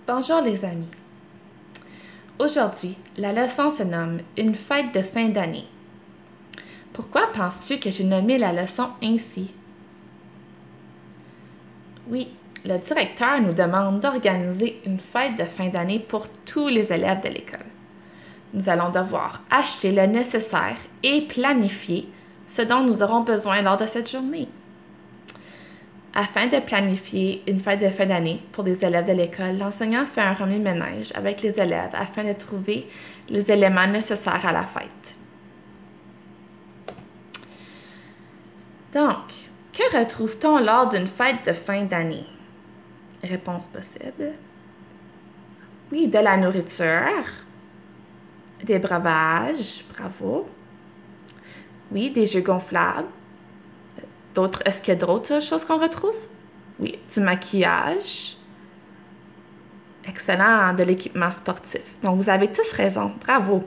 Bonjour les amis. Aujourd'hui, la leçon se nomme « Une fête de fin d'année ». Pourquoi penses-tu que j'ai nommé la leçon ainsi? Oui, le directeur nous demande d'organiser une fête de fin d'année pour tous les élèves de l'école. Nous allons devoir acheter le nécessaire et planifier ce dont nous aurons besoin lors de cette journée. Afin de planifier une fête de fin d'année pour les élèves de l'école, l'enseignant fait un remue-ménage avec les élèves afin de trouver les éléments nécessaires à la fête. Donc, que retrouve-t-on lors d'une fête de fin d'année? Réponse possible. Oui, de la nourriture, des breuvages, bravo. Oui, des jeux gonflables. Est-ce qu'il y a d'autres choses qu'on retrouve? Oui, du maquillage. Excellent, de l'équipement sportif. Donc, vous avez tous raison. Bravo.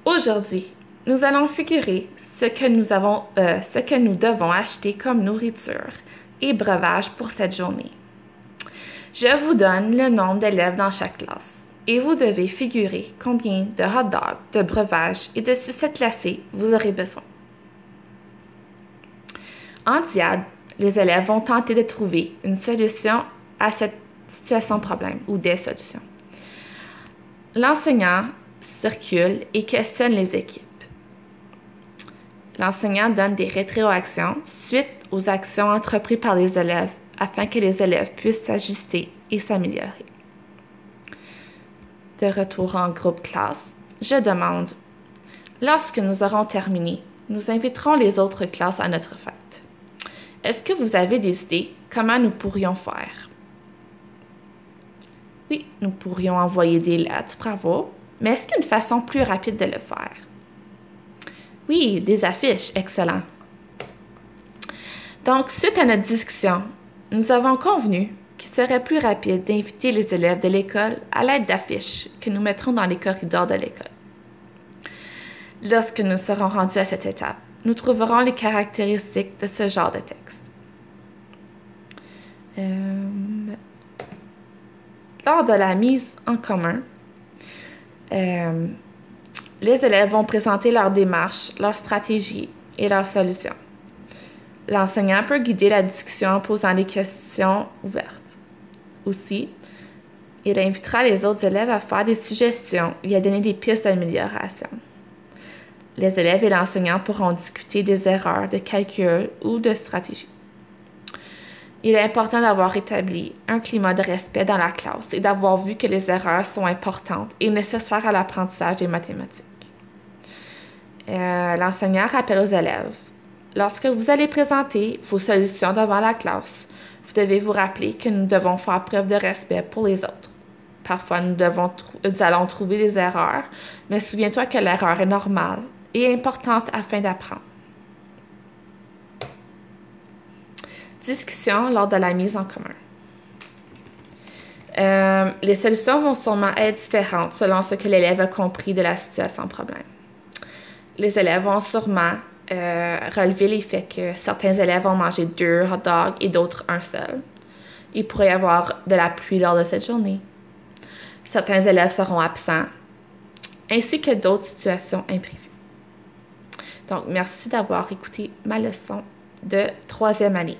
Aujourd'hui, nous allons figurer ce que nous devons acheter comme nourriture et breuvage pour cette journée. Je vous donne le nombre d'élèves dans chaque classe et vous devez figurer combien de hot dogs, de breuvages et de sucettes glacées vous aurez besoin. En diade, les élèves vont tenter de trouver une solution à cette situation problème ou des solutions. L'enseignant circule et questionne les équipes. L'enseignant donne des rétroactions suite aux actions entreprises par les élèves afin que les élèves puissent s'ajuster et s'améliorer. De retour en groupe classe, je demande, lorsque nous aurons terminé, nous inviterons les autres classes à notre fête. Est-ce que vous avez des idées comment nous pourrions faire? Oui, nous pourrions envoyer des lettres, bravo, mais est-ce qu'il y a une façon plus rapide de le faire? Oui, des affiches, excellent. Donc, suite à notre discussion, nous avons convenu qu'il serait plus rapide d'inviter les élèves de l'école à l'aide d'affiches que nous mettrons dans les corridors de l'école. Lorsque nous serons rendus à cette étape, nous trouverons les caractéristiques de ce genre de texte. Lors de la mise en commun, les élèves vont présenter leur démarche, leur stratégie et leurs solutions. L'enseignant peut guider la discussion en posant des questions ouvertes. Aussi, il invitera les autres élèves à faire des suggestions et à donner des pistes d'amélioration. Les élèves et l'enseignant pourront discuter des erreurs de calcul ou de stratégie. Il est important d'avoir établi un climat de respect dans la classe et d'avoir vu que les erreurs sont importantes et nécessaires à l'apprentissage des mathématiques. L'enseignant rappelle aux élèves, lorsque vous allez présenter vos solutions devant la classe, vous devez vous rappeler que nous devons faire preuve de respect pour les autres. Parfois, nous allons trouver des erreurs, mais souviens-toi que l'erreur est normale et importante afin d'apprendre. Discussion lors de la mise en commun. Les solutions vont sûrement être différentes selon ce que l'élève a compris de la situation problème. Les élèves vont sûrement relever les faits que certains élèves vont manger 2 hot dogs et d'autres un seul. Il pourrait y avoir de la pluie lors de cette journée. Certains élèves seront absents, ainsi que d'autres situations imprévues. Donc, merci d'avoir écouté ma leçon de 3e année.